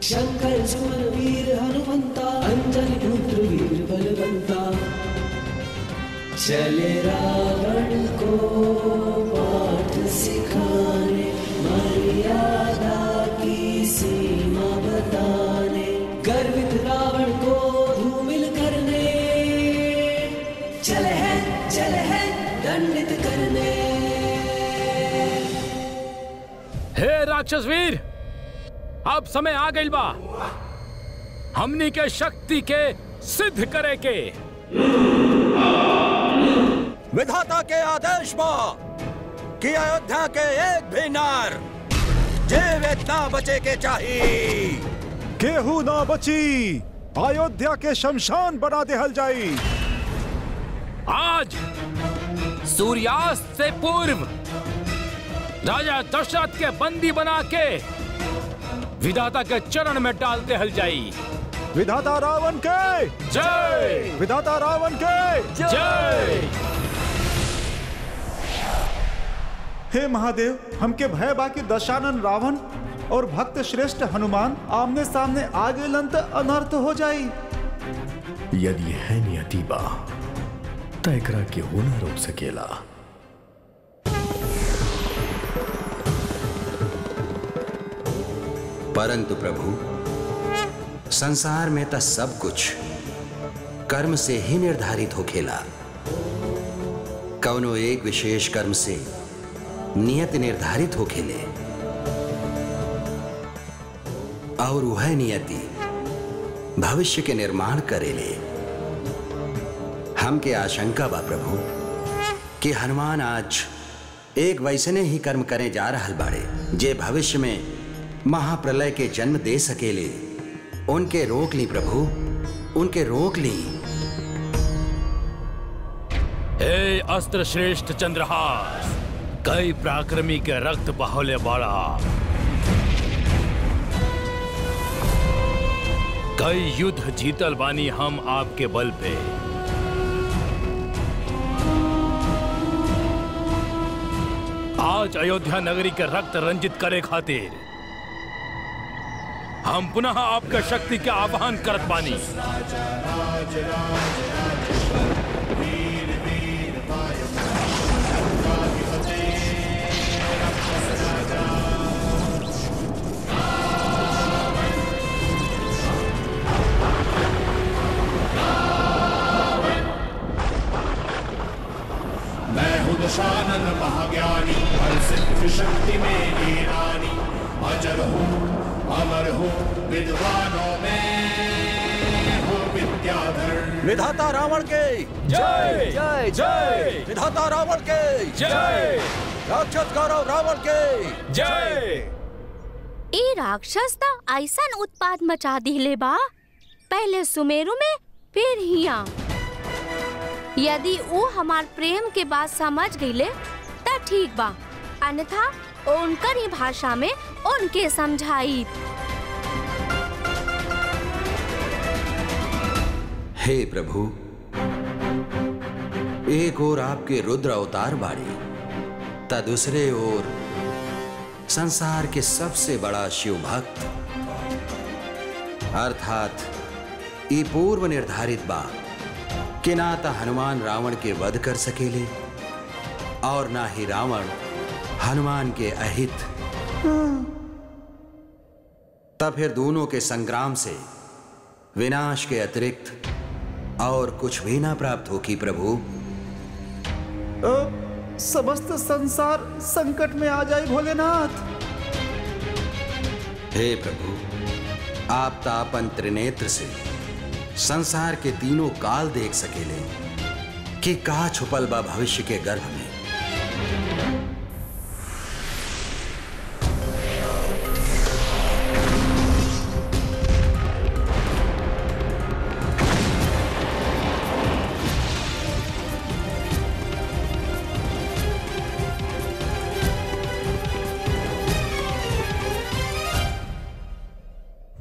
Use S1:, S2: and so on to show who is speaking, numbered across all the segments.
S1: शंकर सुमन वीर हनुमंता, अंजनी पुत्र वीर बलवंता। चले रावण को पाठ सिखाने, मर्यादा की सीमा बताने। गर्वित रावण को धूमिल करने, चले हैं दंडित करने।
S2: हे राक्षस वीर, अब समय आ गइल बा हमनी के शक्ति के सिद्ध करे के।
S3: विधाता के आदेश बा कि अयोध्या के एक भी नार जीवित ना बचे के चाहिए।
S4: केहू ना बची, अयोध्या के शमशान बना देहल जाई।
S2: आज सूर्यास्त से पूर्व राजा दशरथ के बंदी बना के विधाता के चरण में डाल देहल जाई।
S4: विधाता रावण के
S2: जय,
S4: विधाता रावण के
S2: जय।
S4: हे महादेव, हमके भय बाकी दशानन रावण और भक्त श्रेष्ठ हनुमान आमने सामने आ गए तो अनर्थ हो जाई।
S5: यदि है नियति बा त एकरा के हो न रोक सकेला।
S3: परंतु प्रभु, संसार में तो सब कुछ कर्म से ही निर्धारित होखेला। कौनो एक विशेष कर्म से नियत निर्धारित होखेले और वह नियति भविष्य के निर्माण करेले। हमके आशंका बा प्रभु कि हनुमान आज एक वैसने ही कर्म करे जा रहल बाड़े जे भविष्य में महाप्रलय के जन्म दे सकेले। उनके रोक ली प्रभु, उनके रोक ली।
S2: हे अस्त्र श्रेष्ठ चंद्रहास, कई पराक्रमी के रक्त बहौले बाड़ा, कई युद्ध जीतल बानी हम आपके बल पे। आज अयोध्या नगरी के रक्त रंजित करे खातिर हम पुनः आपका शक्ति के आह्वान करत बानी।
S6: मैं हूँ दशानन महाज्ञानी, सिद्ध शक्ति मेरी रानी। अजर हूँ अमर हूँ, विद्वानों में हूँ विद्याधर।
S3: विधाता रावण के
S2: जय जय जय,
S3: विधाता रावण के
S2: जय,
S3: राक्षस गौरव रावण के
S2: जय।
S7: ए राक्षस ता ऐसन उत्पाद मचा दिले बा, पहले सुमेरु में फिर हिया। यदि वो हमार प्रेम के बात समझ गईले ता ठीक बा, अन्यथा उनकर ही भाषा में उनके समझाई।
S3: हे प्रभु, एक ओर आपके रुद्र अवतार बाड़ी, ता दूसरे ओर संसार के सबसे बड़ा शिव भक्त, अर्थात ये पूर्व निर्धारित बा कि ना तो हनुमान रावण के वध कर सकेले और ना ही रावण हनुमान के अहित। तब फिर दोनों के संग्राम से विनाश के अतिरिक्त और कुछ भी ना प्राप्त होगी प्रभु।
S4: समस्त संसार संकट में आ जाए भोलेनाथ।
S3: हे प्रभु, आप तापन त्रिनेत्र से संसार के तीनों काल देख सकेले कि का छुपल बा भविष्य के गर्भ में।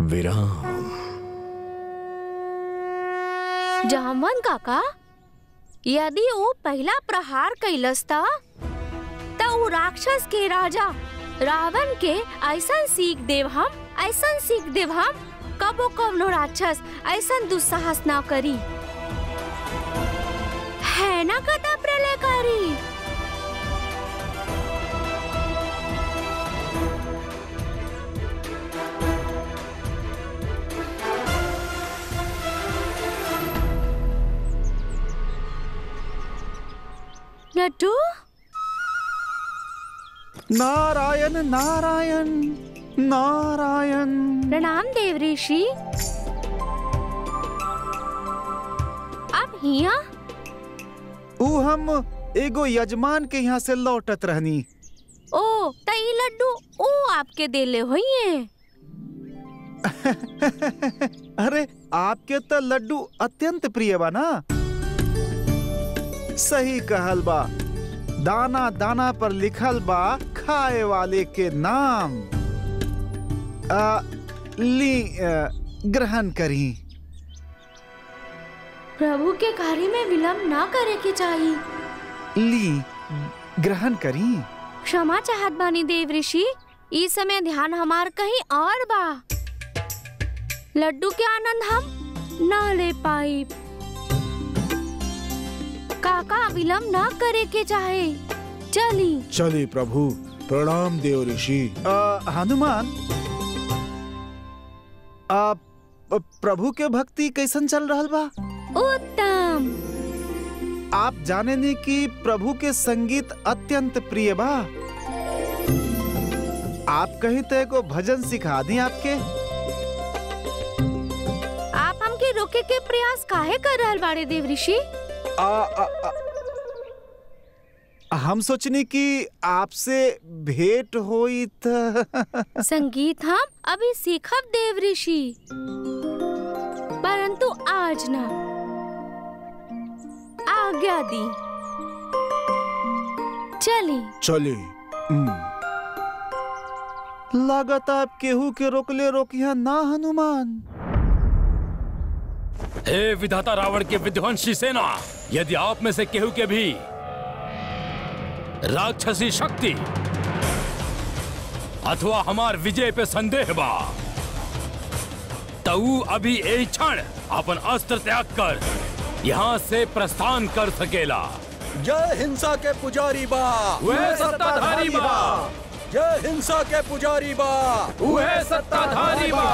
S5: विराम।
S7: जामवन काका, यदि वो पहला प्रहार कैलस ता वो राक्षस के राजा रावण के ऐसा सीख देव हम कबो कवनो राक्षस ऐसा दुस्साहस ना करी, है ना कथा प्रलयकारी। लड्डू,
S4: नारायण नारायण नारायण।
S7: प्रणाम देव ऋषि। अब हिया
S4: ऊ हम एगो यजमान के यहाँ से लौटत रहनी।
S7: ओ तई लड्डू ओ आपके देले होइए।
S4: अरे आपके तो लड्डू अत्यंत प्रिय बा ना। सही कहल बा, दाना दाना पर लिखल बा खाए वाले के नाम। ग्रहण करी।
S7: प्रभु के कार्य में विलंब ना करे के चाहिए।
S4: ली ग्रहण करी।
S7: क्षमा चाहत बानी देव ऋषि, इस समय ध्यान हमार कहीं और बा। लड्डू के आनंद हम ना ले पाई। काका विलंब ना करे के चाहे। चली
S4: प्रभु। प्रणाम देव ऋषि। हनुमान, प्रभु के भक्ति कैसन चल रहल बा?
S7: उत्तम।
S4: आप जाने नहीं कि प्रभु के संगीत अत्यंत प्रिय बा। आप कहीं तो एको भजन सिखा दी आपके।
S7: आप हमके रोके के प्रयास काहे कर रहल बाड़े देव ऋषि?
S4: हम सोचनी कि आपसे भेंट होई त।
S7: संगीत हम अभी सीखब देव ऋषि, परंतु आज ना। आज्ञा दी। चली।
S4: लागत आप केहू के रोकले रोकिया ना हनुमान।
S2: हे विधाता रावण के विध्वंसी सेना, यदि आप में से केहू के भी राक्षसी शक्ति अथवा हमार विजय पे संदेह बा, तो अभी एक क्षण अपन अस्त्र त्याग कर यहाँ से प्रस्थान कर सकेला।
S5: जय हिंसा के पुजारी बा,
S2: वह सत्ताधारी बा।
S5: जय हिंसा के पुजारी बा,
S2: वह सत्ताधारी बा।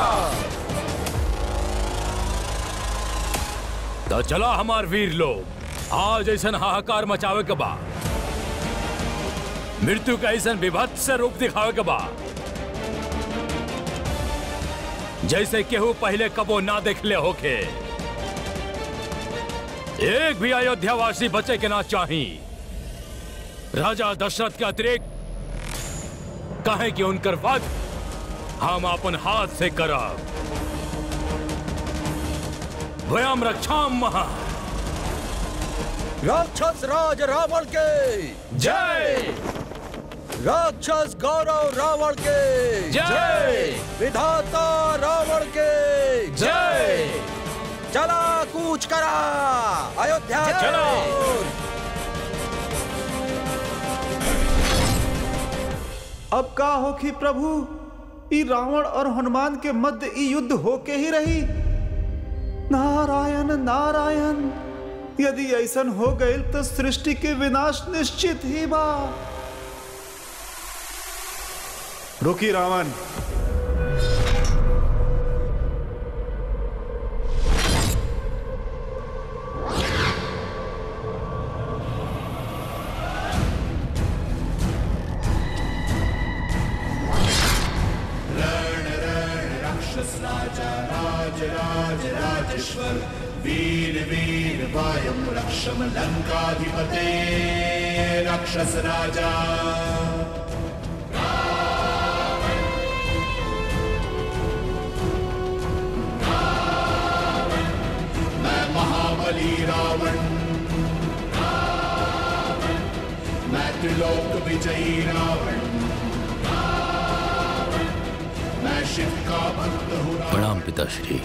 S2: तो चला हमार वीर लोग, आज ऐसा हाहाकार मचावे के बा, मृत्यु का ऐसा विभत्स रूप दिखावे के बा, जैसे केहू पहले कबो ना देखले होके। एक भी अयोध्यावासी बचे के ना चाही। राजा दशरथ के अतिरिक्त कहे कि उनकर वध हम अपन हाथ से करब। वयम रक्षाम महा।
S5: राक्षस राज रावण के
S2: जय।
S5: राक्षस गौरव रावण के
S2: जय।
S5: विधाता रावण के
S2: जय।
S5: चला कूच करा अयोध्या
S2: चलो।
S4: अब का होखी प्रभु? ई रावण और हनुमान के मध्य ई युद्ध होके ही रही। नारायण नारायण, यदि ऐसन हो गए तो सृष्टि के विनाश निश्चित ही बा। रुकी रावण।
S6: राजेश्वर वीर वीर वायम रक्षम लंकाधिपते राक्षस राजा। मैं महाबली रावण, मैं त्रिलोक विजयी रावण, मैं शिव का भक्त हूँ।
S2: प्रणाम पिताश्री।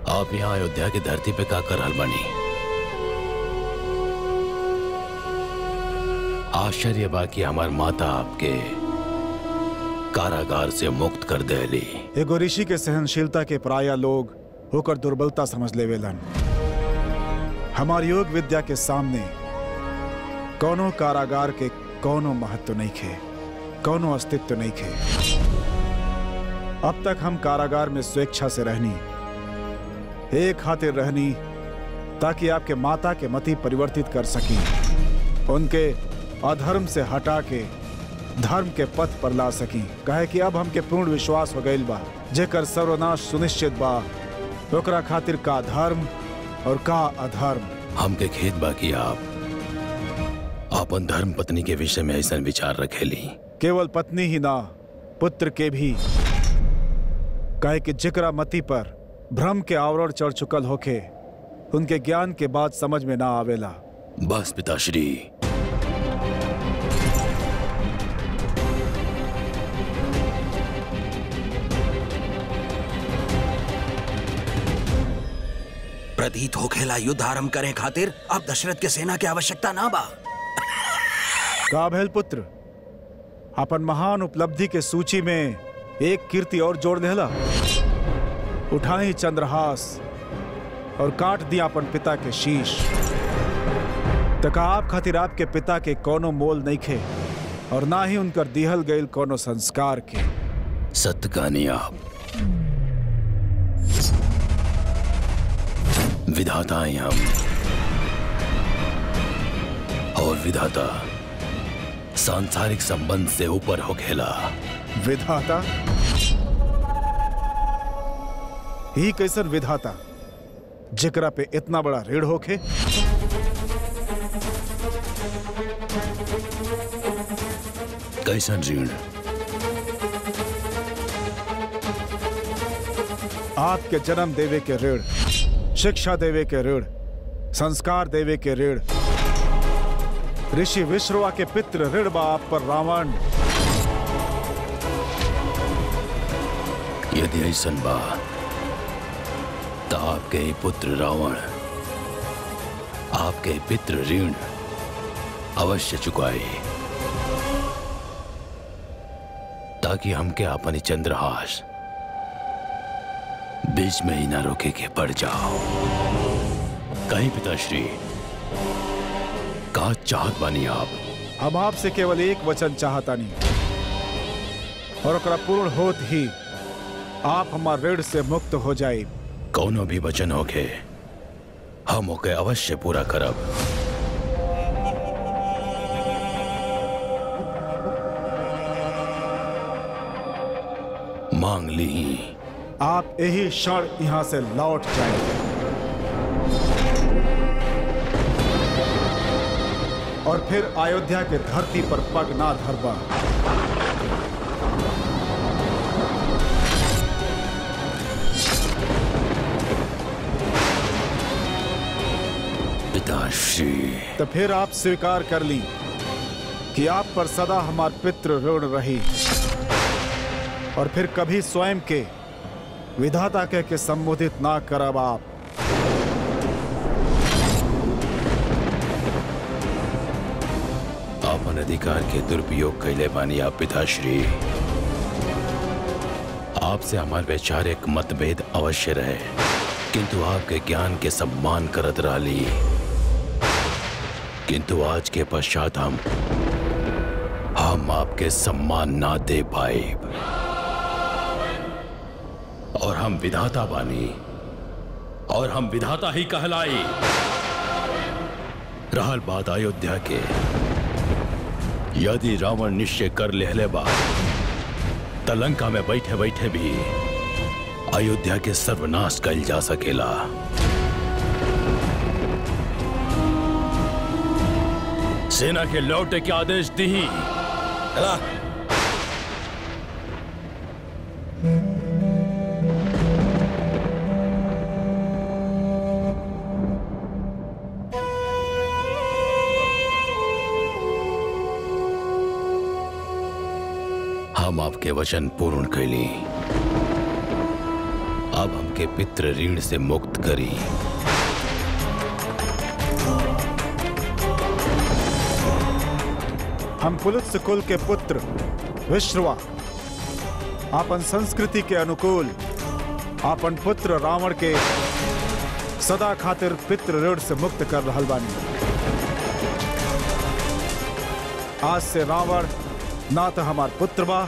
S2: आप यहाँ अयोध्या की धरती पे का कर रहल बानी? आश्चर्य बाकी हमार माता आपके कारागार से मुक्त कर देली।
S4: एगो ऋषि के सहनशीलता के प्राय लोग होकर दुर्बलता समझ लेवेलन। हमार योग विद्या के सामने कौनो कारागार के कौनो महत्व नहीं खे, कौनो अस्तित्व नहीं खे। अब तक हम कारागार में स्वेच्छा से रहनी, एक खातिर रहनी ताकि आपके माता के मति परिवर्तित कर सकी, उनके अधर्म से हटा के धर्म के पथ पर ला सकी। कहे कि अब हमके पूर्ण विश्वास हो गईल बा जेकर सर्वनाश सुनिश्चित बा, ओकरा खातिर का धर्म और का अधर्म।
S2: हमके खेत बाकी आप अपन धर्म पत्नी के विषय में ऐसा विचार रखेली।
S4: केवल पत्नी ही ना, पुत्र के भी। कहे कि जिकरा मति पर भ्रम के आवरण चढ़ चुकल होके, उनके ज्ञान के बाद समझ में ना आवेला।
S2: बस पिताश्री,
S3: प्रतीत होखेला युद्ध आरंभ करें खातिर अब दशरथ के सेना की आवश्यकता ना बा।
S4: का भेल पुत्र, अपन महान उपलब्धि के सूची में एक कीर्ति और जोड़ देला। उठाई चंद्रहास और काट दिया अपन पिता के शीश। तका आप खातिर आपके पिता के कोनो मोल नहीं खे और ना ही उनकर दिहल गईल कोनो संस्कार के।
S2: सत्य कहानी आप विधाता हैं हम, और विधाता सांसारिक संबंध से ऊपर हो खेला।
S4: विधाता ही कैसन विधाता जिकरा पे इतना बड़ा ऋण होखे?
S2: कैसन ऋण?
S4: आपके जन्म देवे के ऋण, शिक्षा देवे के ऋण, संस्कार देवे के ऋण, ऋषि विश्रवा के पितृ ऋण बा आप पर रावण।
S2: यदि ऐसन बा तो आपके ही पुत्र रावण आपके पितृ ऋण अवश्य चुकाए, ताकि हमके अपनी चंद्रहास बीच में ही ना रोके के पड़ जाओ। कहीं पिताश्री का चाहत बानी आप?
S4: हम आपसे केवल एक वचन चाहता नहीं, और ओकरा पूर्ण होत ही आप हमार ऋण से मुक्त हो जाए।
S2: कौनो भी वचन होके हम ओके अवश्य पूरा करब। मांग ली।
S4: आप यही क्षण यहां से लौट जाएं और फिर अयोध्या के धरती पर पग ना धरबा।
S2: पिताश्री,
S4: तो फिर आप स्वीकार कर ली कि आप पर सदा हमार पितृ ऋण रही, और फिर कभी स्वयं के विधाता कह के संबोधित ना करब। आप
S2: अपन अधिकार के दुरुपयोग कैले बानी आप पिताश्री। आपसे हमारे वैचारिक मतभेद अवश्य रहे, किंतु आपके ज्ञान के सम्मान करत रही। किंतु आज के पश्चात हम आपके सम्मान ना दे पाए, और हम विधाता बानी, और हम विधाता ही कहलाई। रहल बात अयोध्या के, यदि रावण निश्चय कर लेहले बा त लंका में बैठे बैठे भी अयोध्या के सर्वनाश कइल जा सकेला। सेना के लौटे के आदेश दी। चला। हम आपके वचन पूर्ण कैली, अब हमके पितृ ऋण से मुक्त करी।
S4: हम पुलुत्स कुल के पुत्र विश्रवा आपन संस्कृति के अनुकूल आपन पुत्र रावण के सदा खातिर पितृ ऋण से मुक्त कर रहल बानी। आज से रावण ना तो हमार पुत्र बा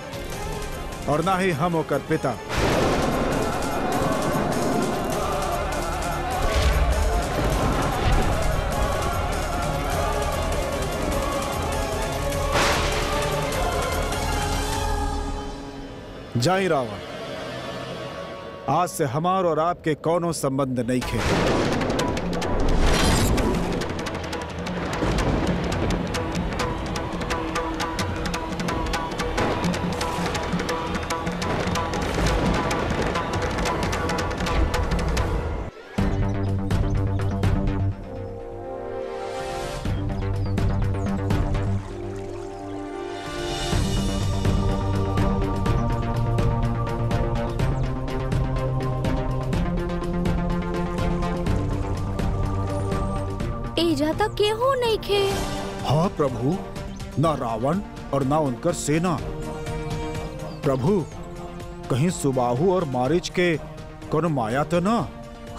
S4: और ना ही हम होकर पिता। जाई रावण, आज से हमार और आपके कौनो संबंध नहीं खे।
S7: एजा तक केहू नहीं खे।
S4: हाँ प्रभु, ना रावण और ना उनकर सेना। प्रभु, कहीं सुबाहु और मारीच के कोनो माया तो ना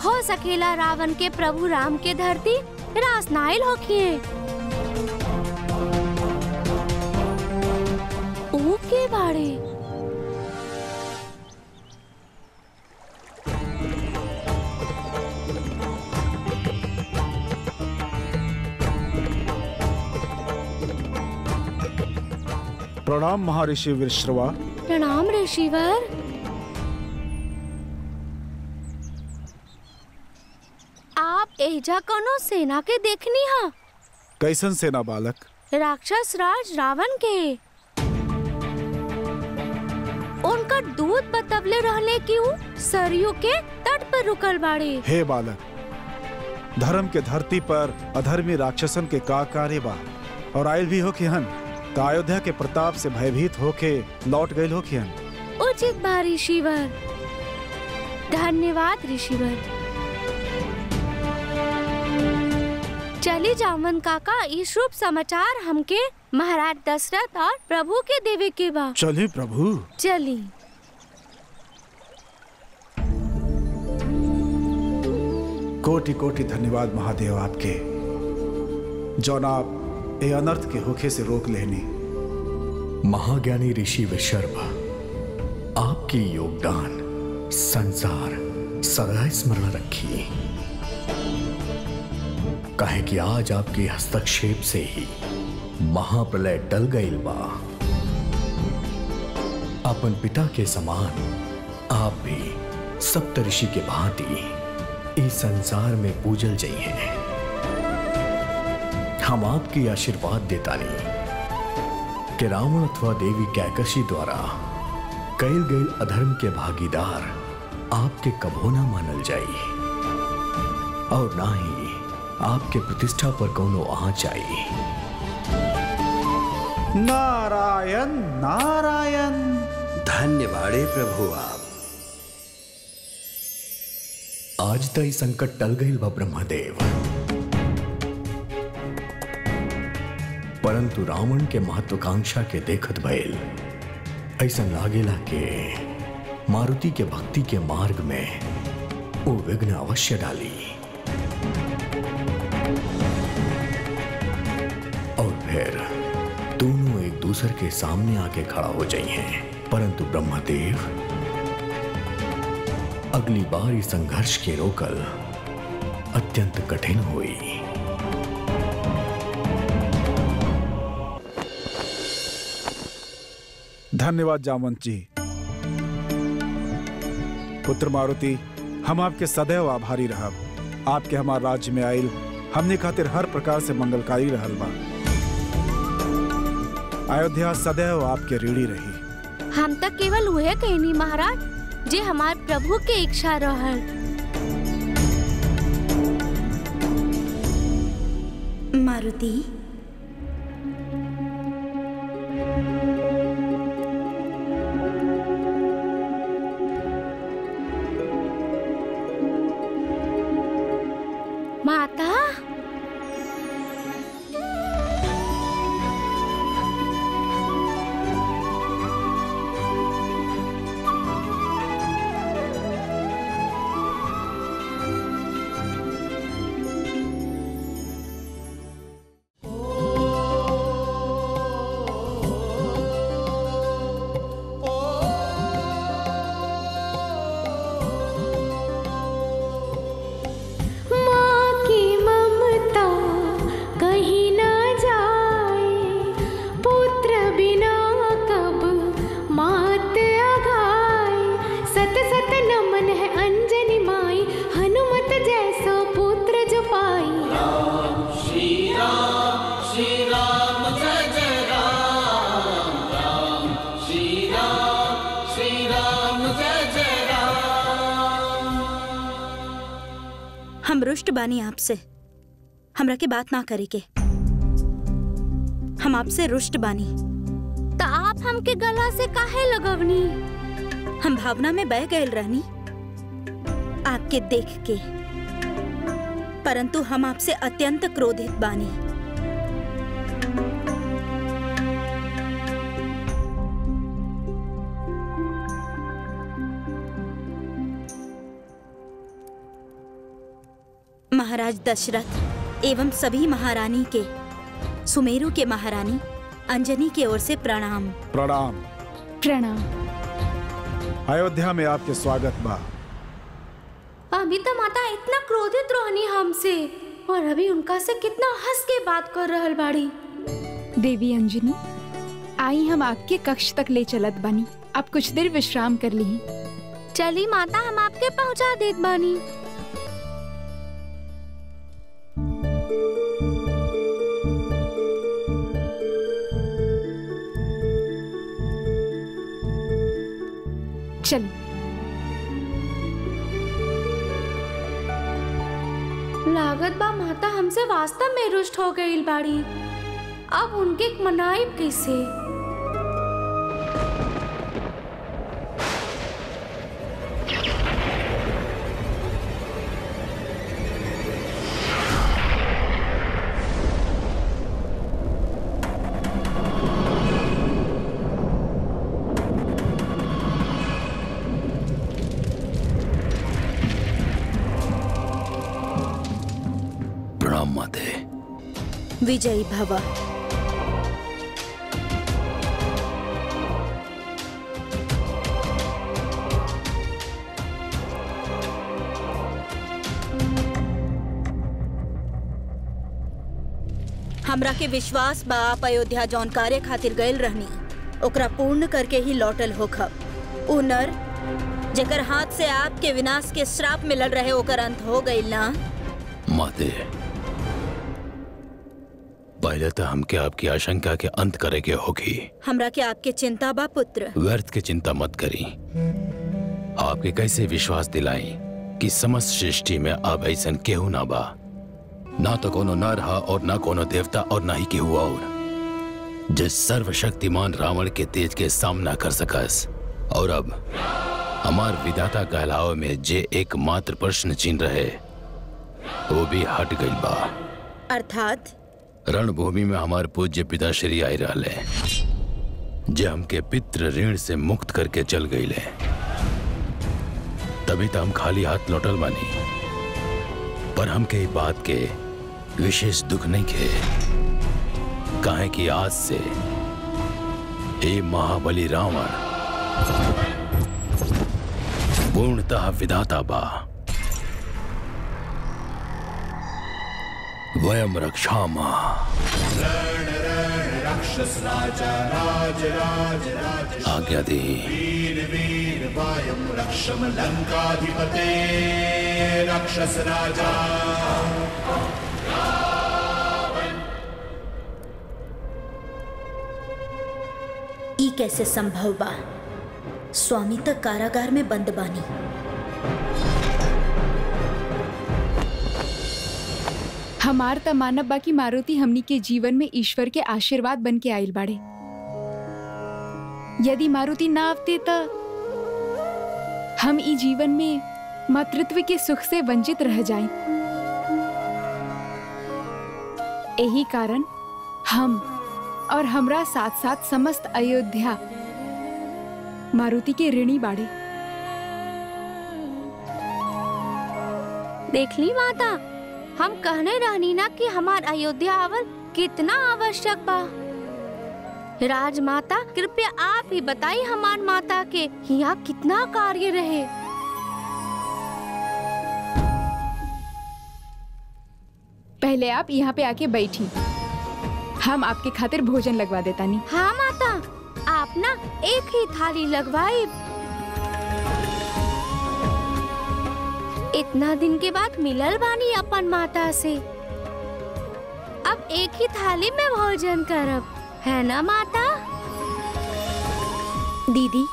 S7: हो सकेला रावण के प्रभु राम के धरती रास नाइल होखिए। ऊ के बाड़े
S4: प्रणाम महर्षि विश्रवा।
S7: प्रणाम ऋषिवर। आप एजा कोनो सेना के देखनी हा?
S4: कैसन सेना बालक?
S7: राक्षस राज रावण के। उनका दूध बतवले रहले कि ऊ सरयू के तट पर रुकल बाड़े।
S4: हे बालक, धर्म के धरती पर अधर्मी राक्षसन के का कार्य बा और आयल भी हो हन तो अयोध्या के प्रताप से भयभीत होके लौट गए हो हन।
S7: उचित बा ऋषिवर। धन्यवाद ऋषिवर। चली जामन काका, ई शुभ समाचार हमके महाराज दशरथ और प्रभु के देवे के बा।
S4: चली प्रभु,
S7: चली।
S4: कोटि कोटि धन्यवाद महादेव आपके, जौन आप ए अनर्थ के होखे से रोक लेनी।
S5: महाज्ञानी ऋषि विशर्वा, आपकी योगदान संसार सदा स्मरण रखी। कहे कि आज आपके हस्तक्षेप से ही महाप्रलय टल गईल बा। अपन पिता के समान आप भी सप्तऋषि के भांति इस संसार में पूजल जई हैं। हम आपकी आशीर्वाद देता नहीं कि रावण अथवा देवी कैकशी द्वारा कैल गए अधर्म के भागीदार आपके कभो ना मानल जाई और ना ही आपके प्रतिष्ठा पर कोनो आँच आई।
S4: नारायण नारायण।
S3: धन्यवादे प्रभु आप।
S5: आज तई संकट टल गईल बा ब्रह्मदेव, परंतु रावण के महत्वाकांक्षा के देखत भइल ऐसा लागेला के मारुति के भक्ति के मार्ग में वो विघ्न अवश्य डाली और फिर दोनों एक दूसरे के सामने आके खड़ा हो जाइए। परंतु ब्रह्मदेव, अगली बार इस संघर्ष के रोकल अत्यंत कठिन हुई।
S4: धन्यवाद जामवंत जी। पुत्र मारुति, हम आपके सदैव आभारी रहब। आपके हमार राज्य में आयल हमने खातिर हर प्रकार से मंगलकारी रहल बा। अयोध्या सदैव आपके ऋणी रही।
S7: हम तक केवल उहे कहनी महाराज जे हमार प्रभु के इच्छा रहल।
S8: मारुति,
S7: माता,
S8: रुष्ट बानी आपसे। हमरा के बात ना करे के। हम आपसे रुष्ट बानी।
S7: तो आप हमके गला से काहे लगवनी?
S8: हम भावना में बह गए रहनी आपके देख के, परंतु हम आपसे अत्यंत क्रोधित बानी। महाराज दशरथ एवं सभी महारानी के, सुमेरु के महारानी अंजनी की ओर से प्रणाम।
S4: प्रणाम।
S9: प्रणाम।
S4: अयोध्या में आपके स्वागत बा।
S7: अभी तो माता इतना क्रोधित रहनी हमसे, और अभी उनका से कितना हंस के बात कर रहल बाड़ी।
S9: देवी अंजनी, आई हम आपके कक्ष तक ले चलत बानी। आप कुछ देर विश्राम कर ली।
S7: चली माता, हम आपके पहुंचा देत बानी।
S9: चल।
S7: लागत बा माता हमसे वास्तव में रुष्ट हो गई बाड़ी। अब उनके मनाइब कैसे?
S8: विजयी भव। हमरा के विश्वास बा आप अयोध्या जौन कार्य खातिर गयल रहनी ओकरा पूर्ण करके ही लौटल होखब। उ नर जेकर हाथ से आपके विनाश के श्राप मिलल रहे ओकर अंत हो गइल ना?
S2: माते, पहले तो हमके आपकी आशंका के अंत करे के होगी।
S8: हमरा के आपके चिंता बा पुत्र।
S2: व्यर्थ की चिंता मत करी। आपके कैसे विश्वास दिलाई कि समस्त सृष्टि में अब ऐसा केहू ना बा, ना तो कोनो नर हा और ना कोनो देवता और ना ही केहू और जिस सर्वशक्तिमान रावण के तेज के सामना कर सकस। और अब हमार विधाता कहलावे में जे एकमात्र प्रश्न चिन्ह रहे वो भी हट गई बा।
S8: अर्थात
S2: रणभूमि में हमारे पूज्य पिता श्री आए रहले, जे हमके पितृ ऋण से मुक्त करके चल गईले। तभी तो हम खाली हाथ लौटल बानी। पर हमके बात के विशेष दुख नहीं खे, काहे कि आज से ये महाबली रावण पूर्णतः विधाता बा। वयम रक्षामा।
S6: राक्षस राजा राज राज राज
S2: आज्ञा दी।
S6: वीर वीर वायम रक्षम लंकाधिपते राक्षस राजा।
S8: ई कैसे संभव बा? स्वामी तक कारागार में बंद बानी।
S9: हमार त मानव बाकी मारुति हमनी के जीवन में ईश्वर के आशीर्वाद बन के आइल बाड़े। यदि मारुति ना आवते त हम ई जीवन में मातृत्व के सुख से वंचित रह जाएं। यही कारण हम और हमरा साथ साथ समस्त अयोध्या मारुति के ऋणी बाड़े।
S7: देख ली माता, हम कहने रहनी ना कि हमार अयोध्या आवल कितना आवश्यक बा। राजमाता कृपया आप ही बताइए हमार माता के यहाँ कितना कार्य रहे।
S9: पहले आप यहाँ पे आके बैठी, हम आपके खातिर भोजन लगवा देता नहीं।
S7: हाँ माता, आप ना एक ही थाली लगवाई। इतना दिन के बाद मिलल बानी अपन माता से, अब एक ही थाली में भोजन करब, है ना माता?
S8: दीदी,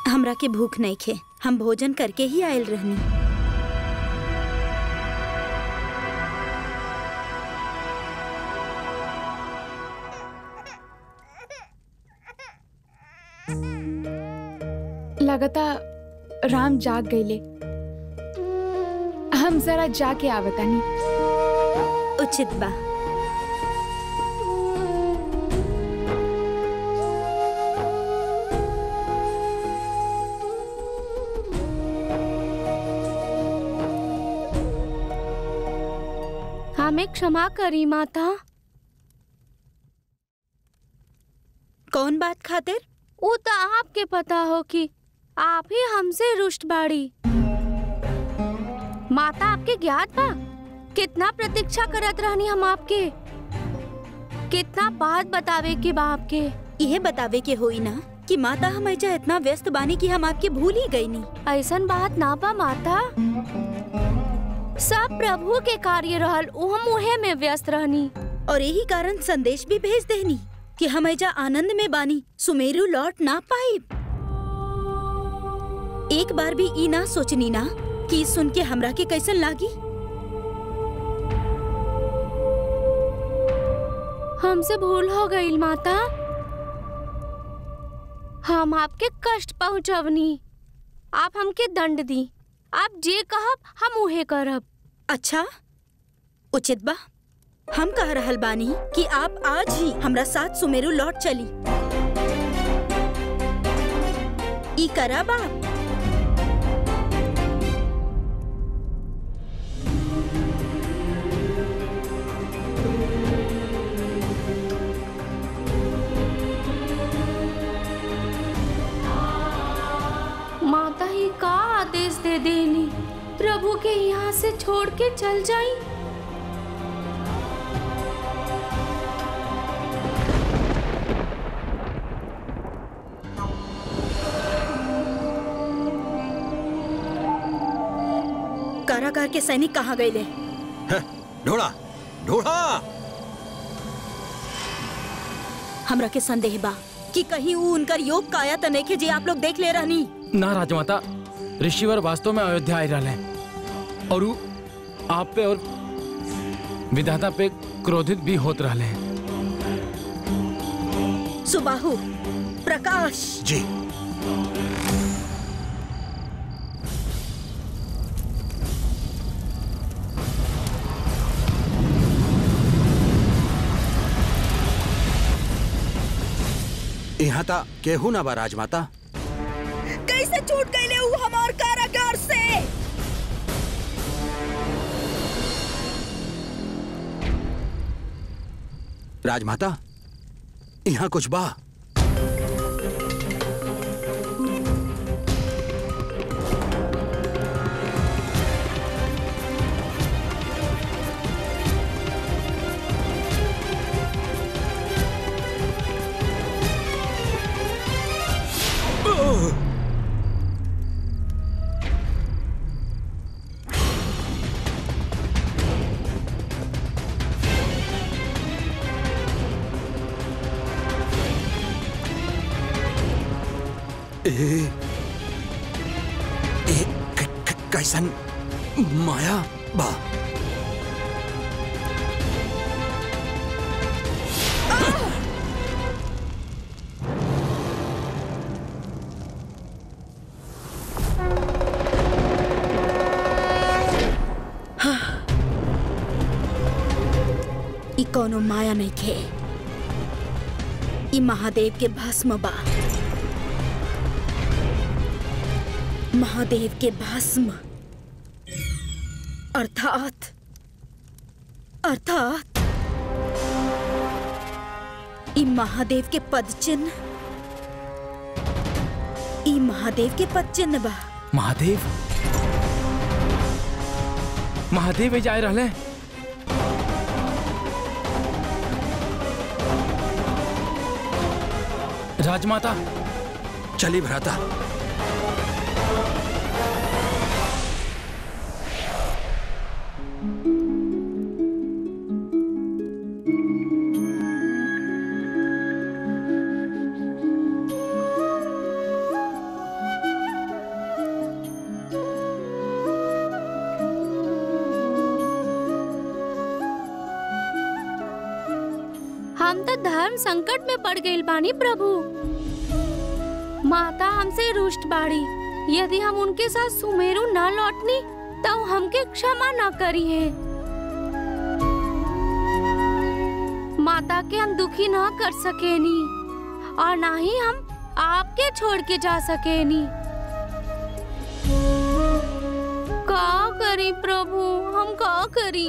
S8: हमरा के भूख नहीं खे, हम भोजन करके ही आयल रहनी।
S9: लगता राम जाग गईले। हम जरा जाके आवतानी।
S8: उचित बा।
S7: हमें क्षमा करी माता।
S8: कौन बात खातिर?
S7: वो तो आपके पता हो कि आप ही हमसे रुष्ट बाड़ी। माता आपके ज्ञात बा कितना प्रतीक्षा करत रहनी हम आपके, कितना बात बतावे के बा आपके।
S8: यह बतावे के होई ना कि माता हम ऐजा इतना व्यस्त बानी कि हम आपके भूल ही गई नी।
S7: ऐसन बात ना बा माता, सब प्रभु के कार्य रहल, हम उहे में व्यस्त रहनी।
S8: और यही कारण संदेश भी भेज देनी कि हम ऐजा आनंद में बानी, सुमेरु लौट ना पाई। एक बार भी ई ना सोचनी ना कि सुन के हमरा के कैसन लागी।
S7: हमसे भूल हो गई माता, हम आपके कष्ट पहुंचवनी। आप हमके दंड दी, आप जे कहब हम उहे करब।
S8: अच्छा उचित बा, हम कह रहल बानी कि आप आज ही हमरा साथ सुमेरु लौट चली। ई करब आप?
S7: माता ही का आदेश दे देनी, प्रभु के यहाँ से छोड़ के चल जाई।
S8: कारागार के सैनिक कहाँ गए ले?
S3: ढूंढा ढूंढा।
S8: हमरा के संदेह बा कि कहीं वो उनकर योग काया त नइखे जे आप लोग देख ले रहनी।
S2: ना राजमाता, ऋषिवर वास्तव में अयोध्या आई रहे हैं और वो आप पे और विधाता पे क्रोधित भी होत रहे हैं।
S8: सुबाहु, प्रकाश
S3: जी। यहाँ ता केहू ना बा राजमाता।
S8: कैसे छूट गए वो हमार कारागार से?
S3: राजमाता, यहाँ कुछ बा। कैसन माया बा?
S8: ई कोनो माया नहीं खे, ई महादेव के भस्म बा। महादेव के भस्म अर्थात ई महादेव के पद चिन्ह, ई महादेव के पद चिन्ह बा।
S2: महादेव? महादेव जाए रहले? राजमाता
S3: चली भ्राता।
S7: हम तो धर्म संकट में पड़ गए बानी प्रभु। माता हमसे रुष्ट बाड़ी। यदि हम उनके साथ सुमेरु न लौटनी तो हमके क्षमा न करी है। माता के हम दुखी न कर सकेनी और ना ही हम आपके छोड़ के जा सकेनी। का करी प्रभु, हम का करी?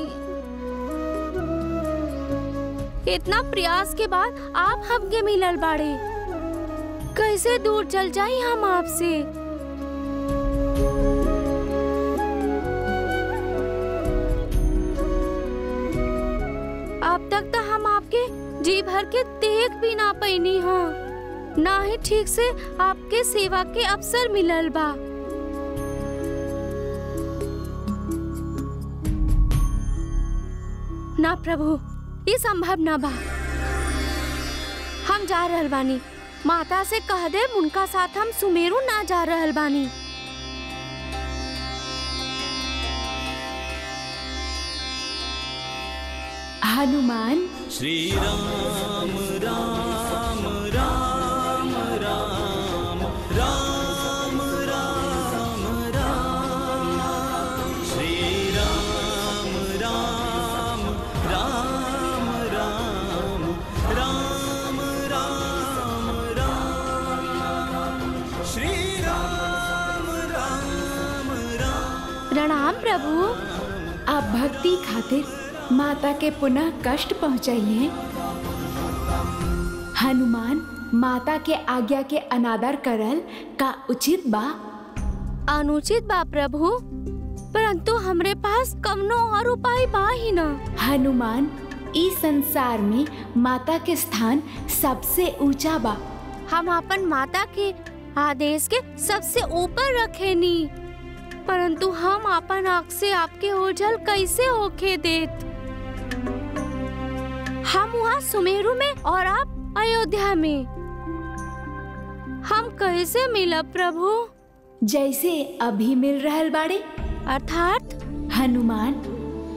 S7: इतना प्रयास के बाद आप हमके मिलल बाड़े, कैसे दूर चल जाई हम आपसे? अब तक तो हम आपके जी भर के देख भी ना पैनी हाँ, ना ही ठीक से आपके सेवा के अवसर मिलल बा। ना प्रभु, ये संभव ना बा। हम जा रहल बानी, माता से कह दे उनका साथ हम सुमेरु ना जा रहल बानी।
S9: हनुमान
S1: श्री राम राम राम राम राम राम राम श्री राम राम राम राम राम राम राम श्री राम राम राम।
S7: प्रणाम प्रभु।
S9: आप भक्ति खातिर माता के पुनः कष्ट पहुंचाइए। हनुमान, माता के आज्ञा के अनादर करल का उचित बा?
S7: अनुचित बा प्रभु, परंतु हमरे पास कवनो और उपाय बा ही ना।
S9: हनुमान, इस संसार में माता के स्थान सबसे ऊंचा बा।
S7: हम अपन माता के आदेश के सबसे ऊपर रखेनी, परंतु हम अपन आँख से आपके ओझल कैसे होके देत? हम वहाँ सुमेरु में और आप अयोध्या में, हम कैसे मिला प्रभु?
S9: जैसे अभी मिल रहल बाड़े।
S7: अर्थात
S9: हनुमान,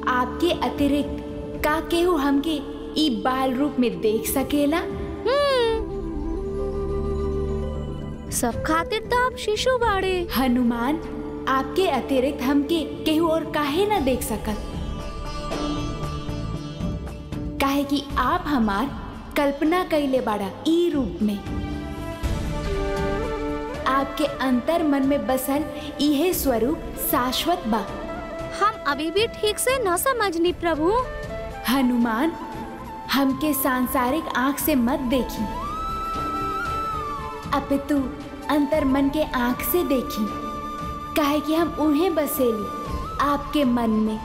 S9: आपके अतिरिक्त का केहू हमके ई बाल रूप में देख सकेला?
S7: सब खातिर तो आप शिशु बाड़े।
S9: हनुमान, आपके अतिरिक्त हमके केहू और काहे न देख सकत? काहे कि आप हमार कल्पना कैले बाड़ा ई रूप में। आपके अंतर मन में बसल इहे स्वरूप शाश्वत बा।
S7: हम अभी भी ठीक से न समझनी प्रभु।
S9: हनुमान, हमके सांसारिक आँख से मत देखी, अपितु अंतर मन के आँख से देखी। काहे कि हम उन्हें बसेली आपके मन में।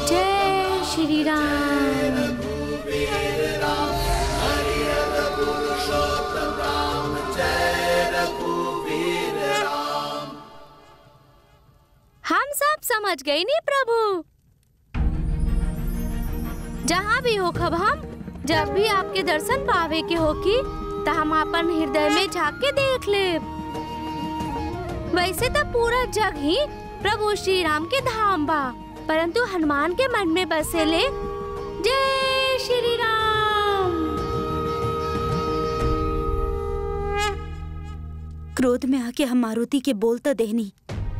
S7: जय श्री राम। हम सब समझ गए नी प्रभु। जहाँ भी हो खब हम जब भी आपके दर्शन पावे के होकी तो हम अपन हृदय में झांक के देख ले। वैसे तो पूरा जग ही प्रभु श्री राम के धाम बा, परंतु हनुमान के मन में बसे ले जय श्री राम।
S8: क्रोध में आके हम मारुति के बोलता देहनी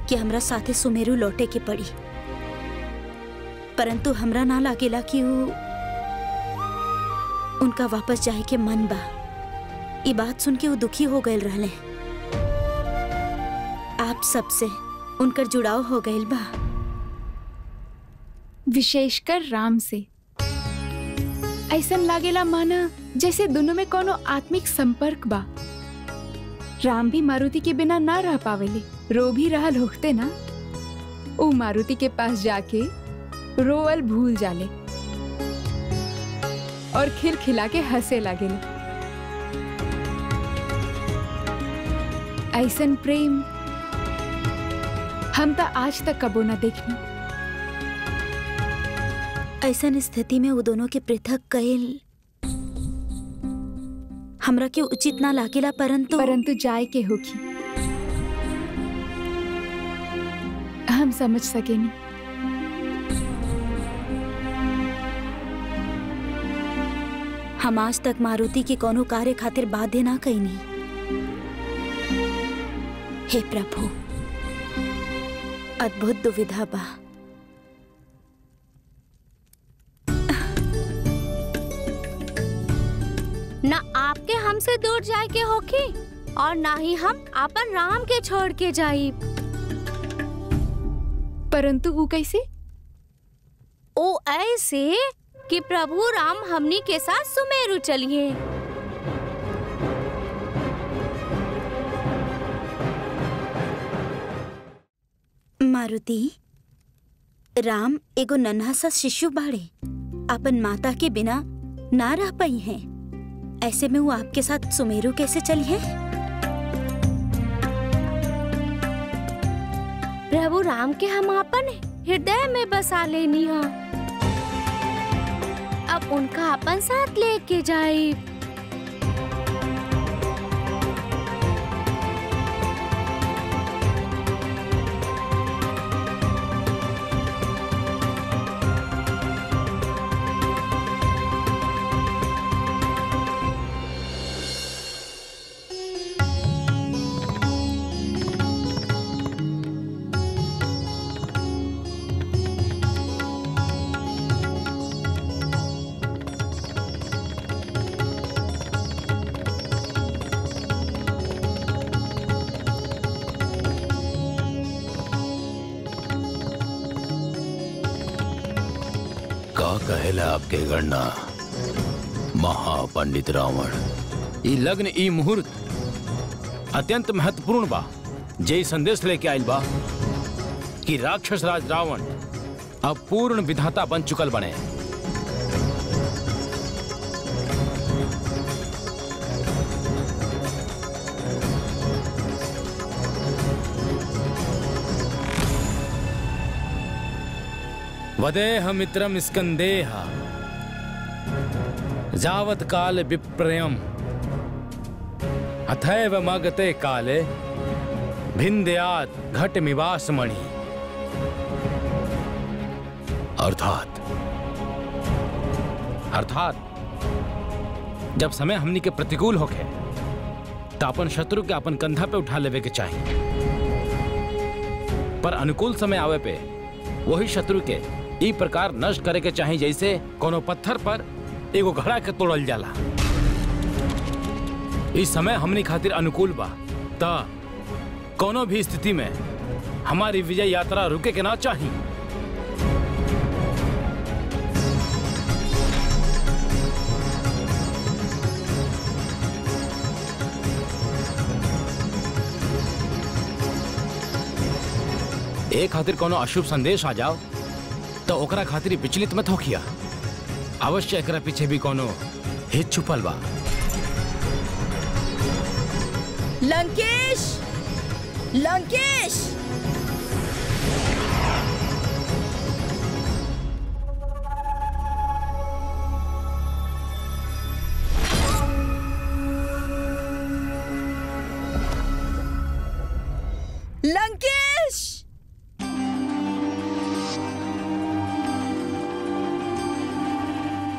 S8: कि हमरा साथे सुमेरु लौटे के पड़ी, परंतु हमरा ना लागेला कि उनका वापस जाए के मन बा। ये बात सुन के वो दुखी हो गए रहले। आप सबसे उनकर जुड़ाव हो गए बा,
S9: विशेषकर राम से। ऐसन लागेला माना जैसे दोनों में कोनो आत्मिक संपर्क बा। राम भी मारुति के बिना ना रह पावेले, रो भी रहल होते ना। वो मारुति के पास जाके रोअल भूल जाले और खिलखिला के हंसे लागेले। ऐसन प्रेम हम तो आज तक कबो न देखनी।
S8: ऐसन स्थिति में वो दोनों के पृथक कईल हमरा के उचित ना लागेला, परंतु
S9: जाए के होगी। हम समझ सकेनी।
S8: हम आज तक मारुति के कोनो कार्य खातिर बाध्य ना कईनी। हे प्रभु, अद्भुत दुविधा बा।
S7: न आपके हमसे दूर जाए के होखी और ना ही हम अपन राम के छोड़ के जाई।
S9: परंतु वो कैसे?
S7: ओ ऐसे कि प्रभु राम हमनी के साथ सुमेरु चलिए।
S8: मारुति, राम एगो नन्हा सा शिशु बाड़े, अपन माता के बिना ना रह पाई हैं। ऐसे में वो आपके साथ सुमेरु कैसे चली है?
S7: प्रभु राम के हम अपन हृदय में बसा लेनी है। अब उनका अपन साथ लेके जाए।
S2: कहेला आपके गणना महापंडित रावण। ई लग्न ई मुहूर्त अत्यंत महत्वपूर्ण बा। जे संदेश लेके आयल बा कि राक्षस राज रावण अब पूर्ण विधाता बन चुकल बने। वदेह मित्रम स्कंदेह जावत काल विप्रयम अथैव मगते काले भिंदयात घट मिवास मणि। अर्थात जब समय हमनी के प्रतिकूल होके तो अपन शत्रु के अपन कंधा पे उठा लेवे के चाहिए, पर अनुकूल समय आवे पे वही शत्रु के ई प्रकार नष्ट करे के चाहिए जैसे कोनो पत्थर पर एगो घड़ा के तोड़ल जाला। इस समय हमनी खातिर अनुकूल बा, ता कोनो भी स्थिति में हमारी विजय यात्रा रुके के ना चाहिए। एक खातिर कोनो अशुभ संदेश आ जाओ तो ओकरा खातिर विचलित मत होखिया। अवश्य एकरा पीछे भी कोनो हित छुपल बा।
S8: लंकेश, लंकेश! लंकेश!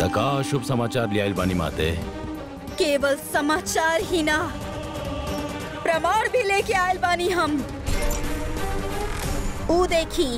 S2: तका शुभ समाचार लियाइल बानी माते।
S8: केवल समाचार ही ना, प्रमाण भी लेके आयल बानी हम। ऊ देखी